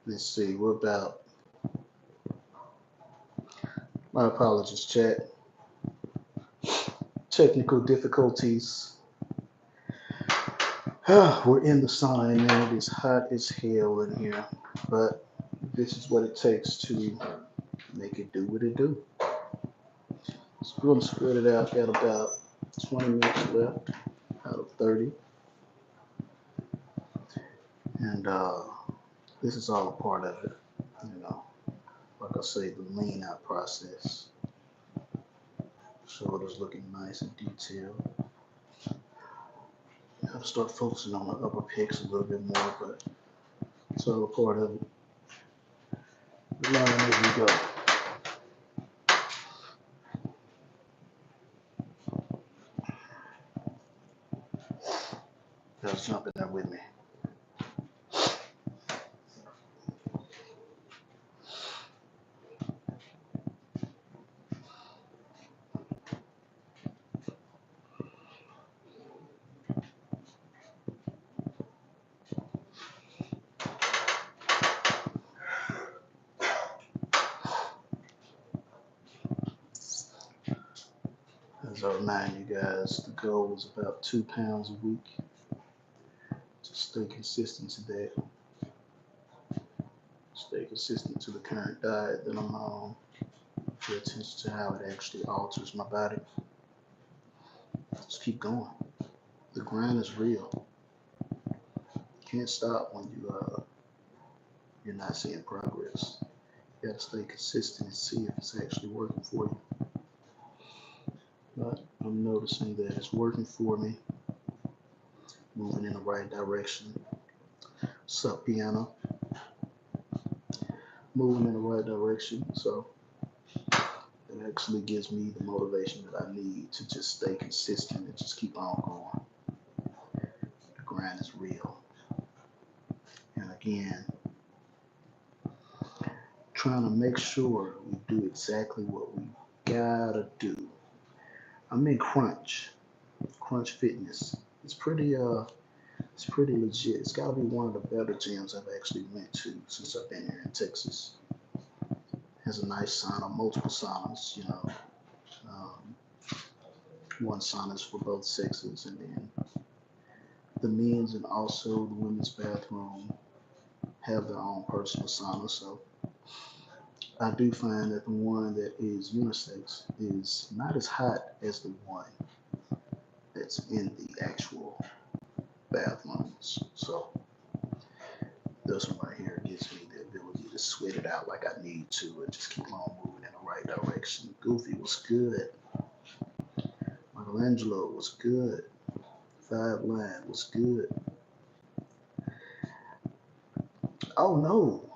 Let's see, we're about, my apologies, chat. Technical difficulties. We're in the sauna and man, it is hot as hell in here. But this is what it takes to make it do what it do. So we're gonna spread it out. Got about 20 minutes left out of 30. And this is all a part of it. You know, like I say, the lean out process. Shoulders looking nice and detailed. I have to start focusing on the upper pecs a little bit more, but it's all a part of it. Learn as we go. Just jump in there with me. As I remind you guys, the goal is about 2 pounds a week. Just stay consistent to that. Stay consistent to the current diet that I'm on. Pay attention to how it actually alters my body. Just keep going. The grind is real. You can't stop when you're not seeing progress. You gotta stay consistent and see if it's actually working for you. But I'm noticing that it's working for me. Moving in the right direction. Sup, piano? Moving in the right direction. So it actually gives me the motivation that I need to just stay consistent and just keep on going. The grind is real. And again, trying to make sure we do exactly what we gotta do. I'm in Crunch Fitness. It's pretty legit. It's gotta be one of the better gyms I've actually went to since I've been here in Texas. Has a nice sauna, multiple saunas, Um, one saunas for both sexes, and then the men's and also the women's bathroom have their own personal sauna. So I do find that the one that is unisex is not as hot as the one that's in the actual bathrooms. So this one right here gives me the ability to sweat it out like I need to and just keep on moving in the right direction. Goofy was good. Michelangelo was good. Five Line was good. Oh no,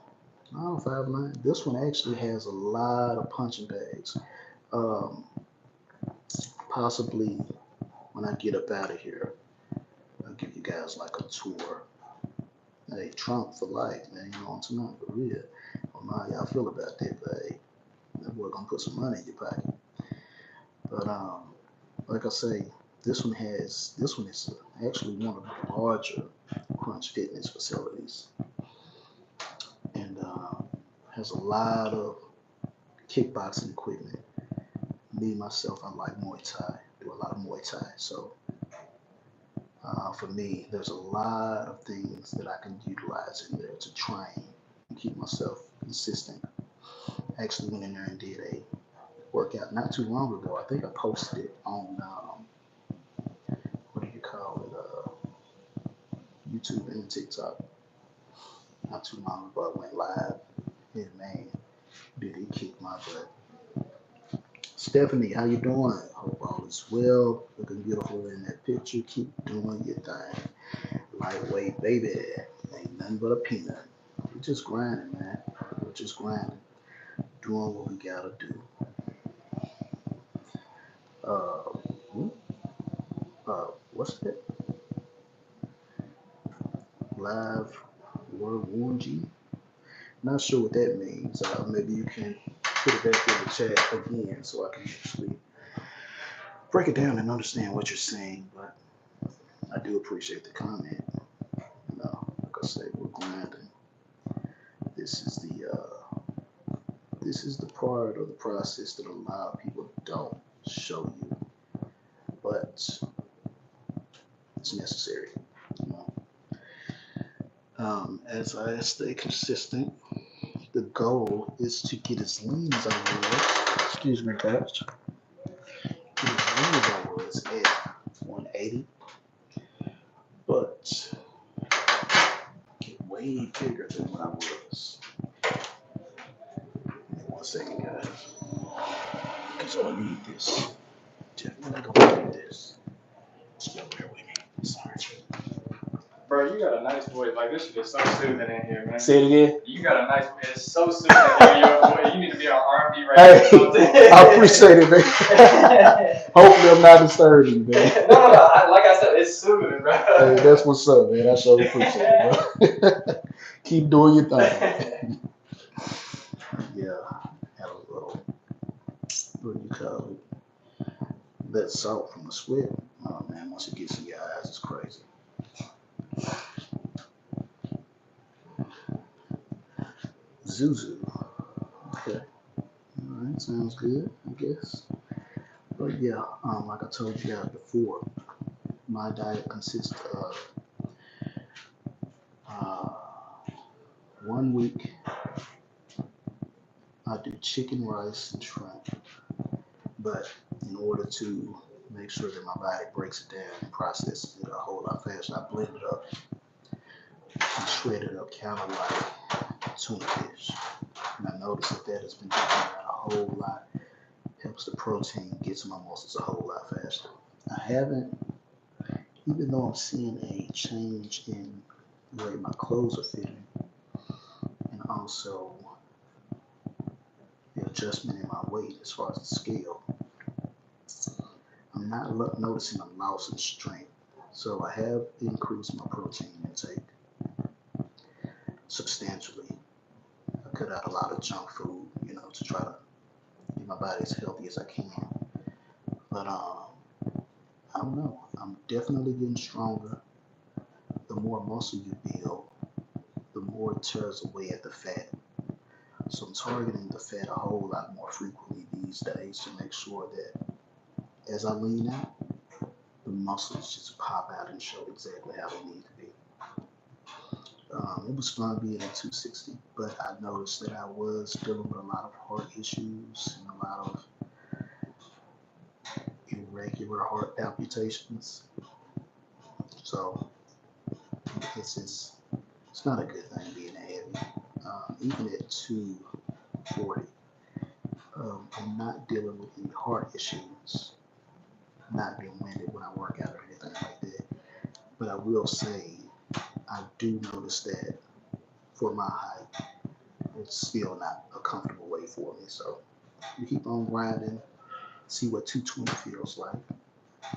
no Five Line. This one actually has a lot of punching bags. Um, Possibly when I get up out of here, I'll give you guys like a tour. Hey, Trump for life, man. You know what I'm saying? For real. I don't know how y'all feel about that, but hey, that boy gonna put some money in your pocket. But like I say, this one is actually one of the larger Crunch Fitness facilities, and has a lot of kickboxing equipment. Me myself, I like Muay Thai. Do a lot of Muay Thai, so for me, there's a lot of things that I can utilize in there to train and keep myself consistent. I actually went in there and did a workout not too long ago. I think I posted it on what do you call it? YouTube and TikTok. Not too long ago, I went live. And man, did he kick my butt? Stephanie, how you doing? Hope all is well. Looking beautiful in that picture. Keep doing your thing. Lightweight, baby. Ain't nothing but a peanut. We're just grinding, man. We're just grinding. Doing what we gotta do. Uh, hmm? What's that? Live word warn G? Not sure what that means. Maybe you can put it back in the chat again so I can actually break it down and understand what you're saying. But I do appreciate the comment. Like I say, we're grinding. This is the part of the process that a lot of people don't show you, but it's necessary. You know? As I stay consistent, the goal is to get as lean as I was. Excuse me, guys. Get as lean as I was at 180, but get way bigger than what I was. Give me 1 second, guys. Because I need this. Definitely gonna need this. Still bear with me. Sorry. Bro, you got a nice voice. Like, this shit is so soothing in here, man. Say it again. You got a nice voice. It's so soothing in your voice. You need to be on R&B right now. Hey, I appreciate it, man. Hopefully I'm not disturbing you, man. No. Like I said, it's soothing, bro. Hey, that's what's up, man. I sure appreciate it, bro. Keep doing your thing. Yeah, have a little, what do you call it? That salt from the sweat. Oh, man, once it gets in your eyes, it's crazy. Zuzu. Okay. All right, sounds good, I guess. But yeah, like I told you guys before, my diet consists of 1 week I do chicken, rice, and shrimp. But in order to make sure that my body breaks it down and processes it a whole lot faster, I blend it up and shred it up, kind of like tuna fish. And I noticed that has been doing that a whole lot. Helps the protein get to my muscles a whole lot faster. I haven't, even though I'm seeing a change in the way my clothes are fitting, and also the adjustment in my weight as far as the scale, I'm not noticing a loss in strength. So I have increased my protein intake substantially. I cut out a lot of junk food, to try to get my body as healthy as I can. But I don't know. I'm definitely getting stronger. The more muscle you build, the more it tears away at the fat. So I'm targeting the fat a whole lot more frequently these days to make sure that as I lean out, the muscles just pop out and show exactly how they need to be. It was fun being at 260, but I noticed that I was dealing with a lot of heart issues and a lot of irregular heart palpitations. So it's not a good thing being heavy. Even at 240, I'm not dealing with any heart issues. I'm not being winded when I work out or anything like that. But I will say, I do notice that for my height, it's still not a comfortable weight for me. So we keep on grinding, see what 220 feels like.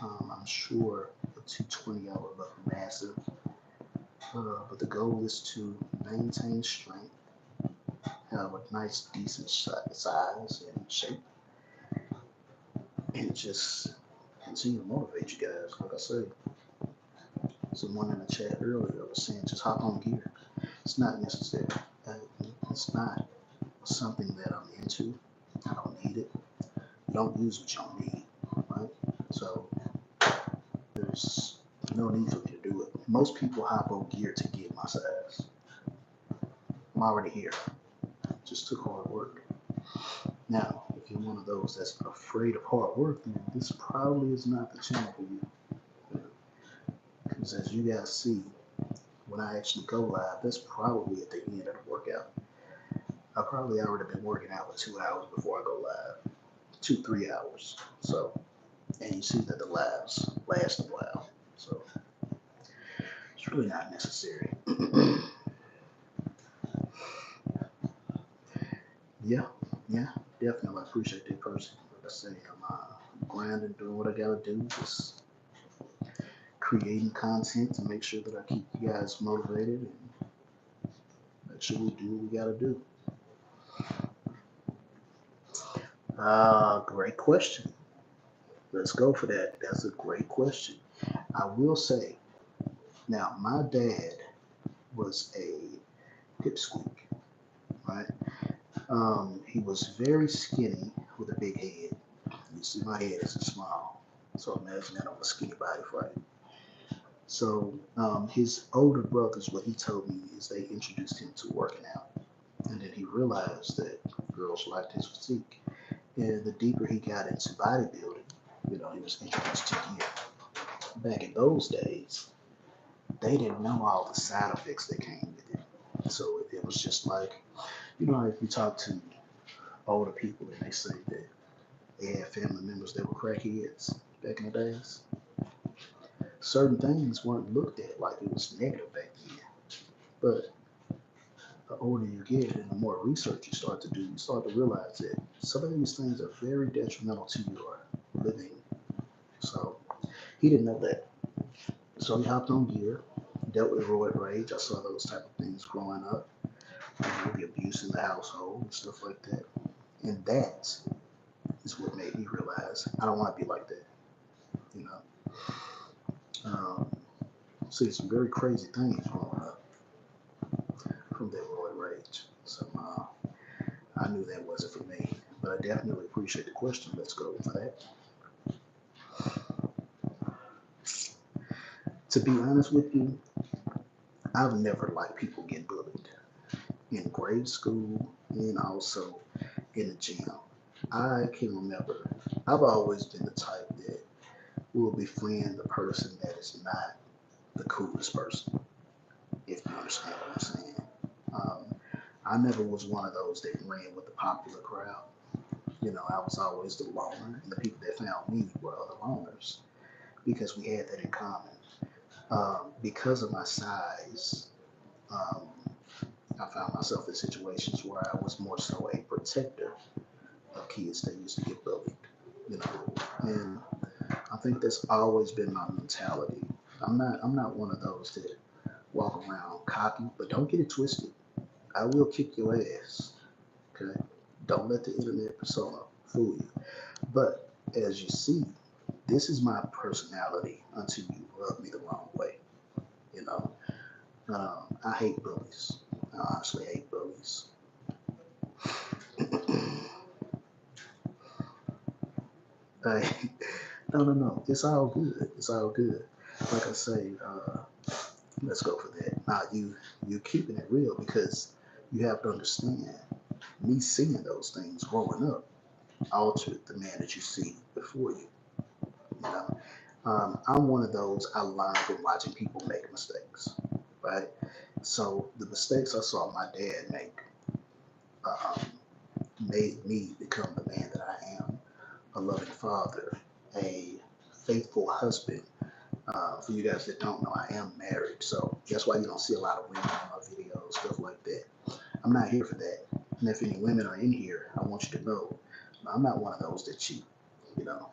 I'm sure at 220 I would look massive. But the goal is to maintain strength, have a nice, decent size and shape, and just continue to motivate you guys. Like I said, someone in the chat earlier was saying just hop on gear. It's not necessary. It's not something that I'm into. I don't need it. You don't use what you don't need, right? So there's no need for me to do it. Most people hop on gear to get my size. I'm already here. Just took hard work. Now, if you're one of those that's afraid of hard work, then this probably is not the channel for you. Because as you guys see, when I actually go live, that's probably at the end of the workout. I probably already been working out for 2 hours before I go live. 2-3 hours. So, and you see that the lives last a while. So it's really not necessary. Yeah, definitely. I appreciate that person. Like I say, I'm grinding, doing what I gotta do, just creating content to make sure that I keep you guys motivated and make sure we do what we gotta do. Great question. Let's go for that. That's a great question. I will say, now my dad was a pipsqueak. right? He was very skinny with a big head. You see, my head is small, so imagine that on a skinny body frame. So his older brothers, what he told me is they introduced him to working out, and then he realized that girls liked his physique. And the deeper he got into bodybuilding, he was introduced to gear. Back in those days, they didn't know all the side effects that came with it. So it was just like, if you talk to older people and they say that they had family members that were crackheads back in the days, certain things weren't looked at like it was negative back then. But the older you get and the more research you start to do, you start to realize that some of these things are very detrimental to your living. So he didn't know that. So he hopped on gear, dealt with roid rage. I saw those type of things growing up, the abuse in the household and stuff like that. And that is what made me realize I don't want to be like that. You know, see some very crazy things growing up from that roid rage. So I knew that wasn't for me, but I definitely appreciate the question. Let's go for that. To be honest with you, I've never liked people getting bullied in grade school and also in the gym. I can remember I've always been the type that will befriend the person that is not the coolest person, if you understand what I'm saying. Um, I never was one of those that ran with the popular crowd. I was always the loner, and the people that found me were other loners because we had that in common. Because of my size, um, I found myself in situations where I was more so a protector of kids that used to get bullied, and I think that's always been my mentality. I'm not one of those that walk around cocky, but don't get it twisted. I will kick your ass. Okay? Don't let the internet persona fool you. But as you see, this is my personality until you rub me the wrong way. You know, I hate bullies. I honestly hate bullies. Hey, no. It's all good. It's all good. Like I say, let's go for that. Now you keeping it real because you have to understand. Me seeing those things growing up altered the man that you see before you. You know, I'm one of those. I learned from watching people make mistakes, right? So the mistakes I saw my dad make um, made me become the man that I am, a loving father, a faithful husband. For you guys that don't know, I am married, so that's why you don't see a lot of women in my videos, stuff like that. I'm not here for that. And if any women are in here, I want you to know I'm not one of those that cheat. You know,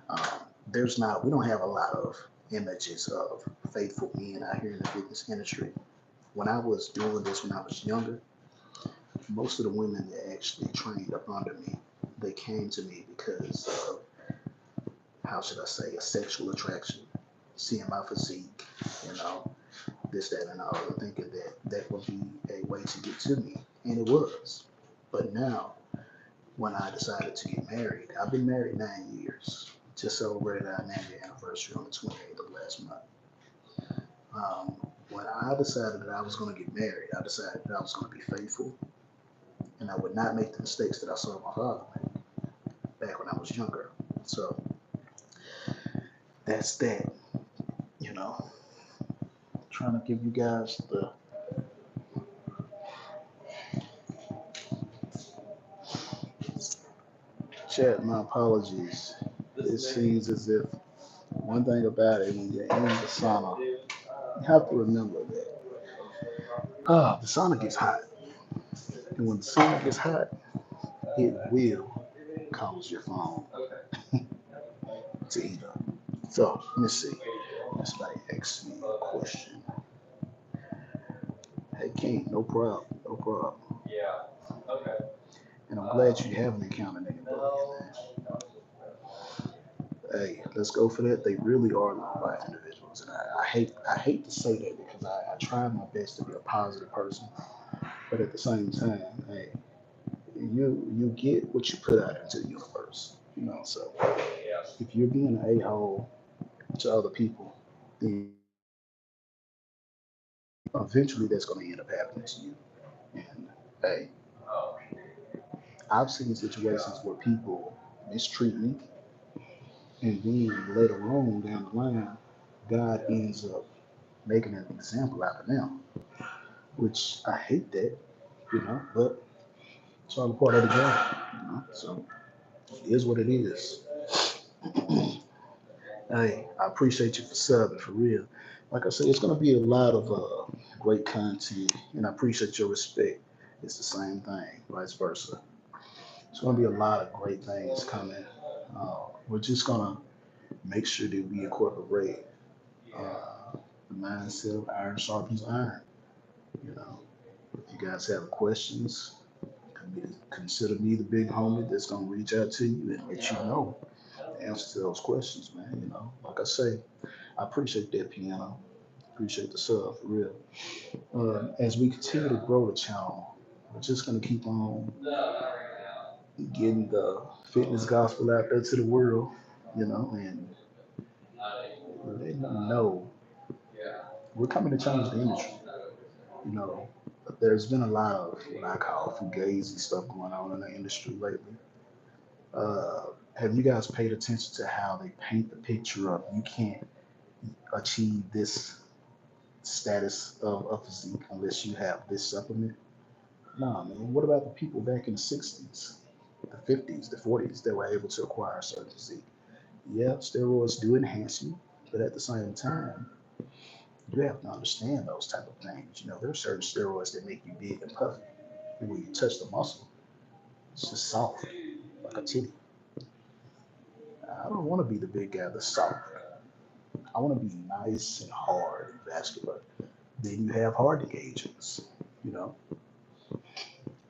um, we don't have a lot of images of faithful men out here in the fitness industry. When I was doing this when I was younger, most of the women that actually trained up under me, they came to me because of, how should I say, a sexual attraction, seeing my physique, you know, this, that, and all, and thinking that that would be a way to get to me, and it was. But now, when I decided to get married, I've been married 9 years. Just celebrated our 9-year anniversary on the 28th of last month. When I decided that I was going to get married, I decided that I was going to be faithful, and I would not make the mistakes that I saw my father make back when I was younger. So that's that. You know, trying to give you guys the chat. My apologies. It seems as if one thing about it, when you're in the sauna, you have to remember that the sauna gets hot. And when the sauna gets hot, it will cause your phone to heat up. So let me see. Somebody asked me a question. Hey King, no problem. No problem. And I'm glad you haven't encountered anybody, man. Hey, let's go for that. They really are low life individuals. And I hate to say that because I try my best to be a positive person. But But at the same time, hey, you get what you put out into the universe. So if you're being an a-hole to other people, then eventually that's going to end up happening to you. And hey, I've seen situations where people mistreat me, and then later on down the line, God ends up making an example out of them, which I hate that, but it's all a part of the game. So it is what it is. Hey, I appreciate you for subbing for real. Like I said, it's gonna be a lot of great content, and I appreciate your respect. It's the same thing, vice versa. It's gonna be a lot of great things coming. We're just gonna make sure that we incorporate the mindset of iron sharpens iron. You know, if you guys have questions, consider me the big homie that's gonna reach out to you and let you know the answers to those questions, man. Like I say, I appreciate that piano. Appreciate the sub for real. As we continue to grow the channel, we're just gonna keep on getting the fitness gospel out there to the world, and letting them know we're coming to change the industry. You know, there's been a lot of what I call fugazi stuff going on in the industry lately. Have you guys paid attention to how they paint the picture of you can't achieve this status of a physique unless you have this supplement? Nah, man. What about the people back in the 60s, the 50s, the 40s that were able to acquire a certain physique? Yeah, steroids do enhance you, but at the same time, you have to understand those type of things. There are certain steroids that make you big and puffy, and when you touch the muscle, it's just soft, like a titty. I don't want to be the big guy that's soft. I want to be nice and hard and vascular. Then you have hardening agents, you know.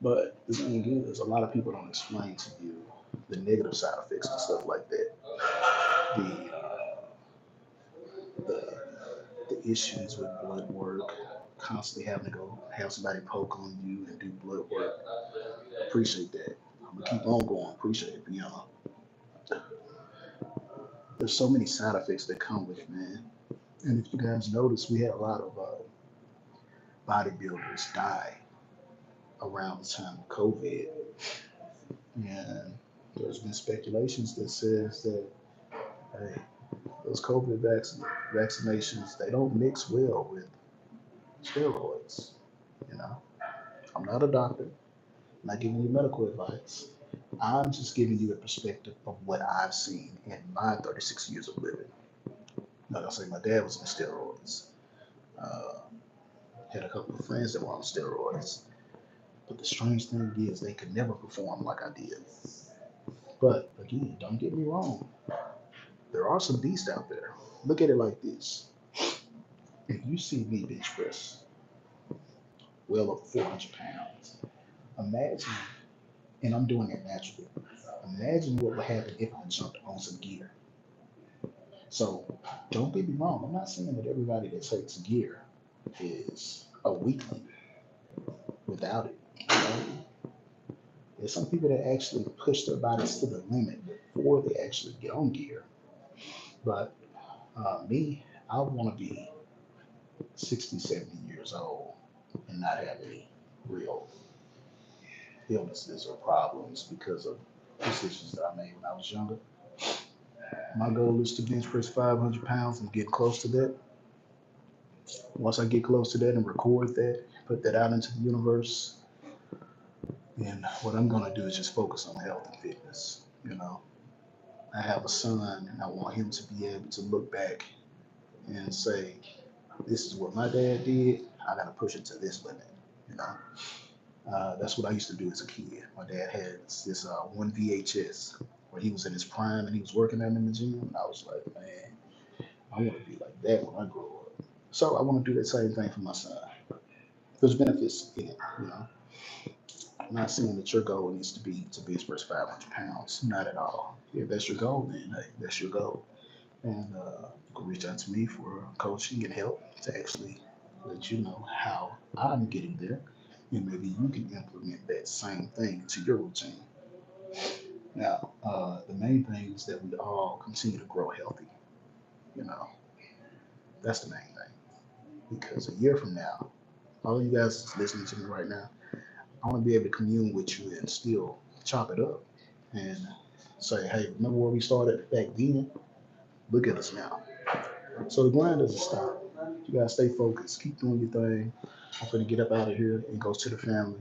But the thing is, a lot of people don't explain to you the negative side effects and stuff like that. The the issues with blood work, constantly having to go have somebody poke on you and do blood work. Appreciate that. I'm gonna keep on going. Appreciate it, beyond. There's so many side effects that come with it, man. And if you guys notice, we had a lot of bodybuilders die around the time of COVID, and there's been speculations that says that hey, those vaccinations they don't mix well with steroids. You know, I'm not a doctor. I'm not giving you medical advice. I'm just giving you a perspective of what I've seen in my 36 years of living. Like I say, my dad was on steroids. Uh, had a couple of friends that were on steroids. But the strange thing is, they could never perform like I did. But again, don't get me wrong. There are some beasts out there. Look at it like this. If you see me bench press well over 400 pounds, imagine, and I'm doing it naturally, imagine what would happen if I jumped on some gear. So don't get me wrong. I'm not saying that everybody that takes gear is a weakling without it. There's some people that actually push their bodies to the limit before they actually get on gear. But me, I want to be 60, 70 years old and not have any real illnesses or problems because of decisions that I made when I was younger. My goal is to bench press 500 pounds and get close to that. Once I get close to that and record that, put that out into the universe, then what I'm going to do is just focus on health and fitness. I have a son and I want him to be able to look back and say, this is what my dad did. I got to push it to this limit. You know, that's what I used to do as a kid. My dad had this one VHS where he was in his prime and he was working out in the gym. And I was like, man, I want to be like that when I grow up. So I want to do that same thing for my son. There's benefits in it. I'm not saying that your goal needs to be to bench press 500 pounds. Not at all. If that's your goal, then hey, that's your goal. And you can reach out to me for coaching and help to actually let you know how I'm getting there. and maybe you can implement that same thing into your routine. Now, the main thing is that we all continue to grow healthy. You know, that's the main thing. Because a year from now, all you guys listening to me right now, I want to be able to commune with you and still chop it up and say, hey, remember where we started back then? Look at us now. So the grind doesn't stop. You gotta stay focused. Keep doing your thing. I'm gonna get up out of here and go to the family.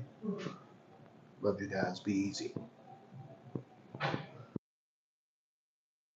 Love you guys. Be easy.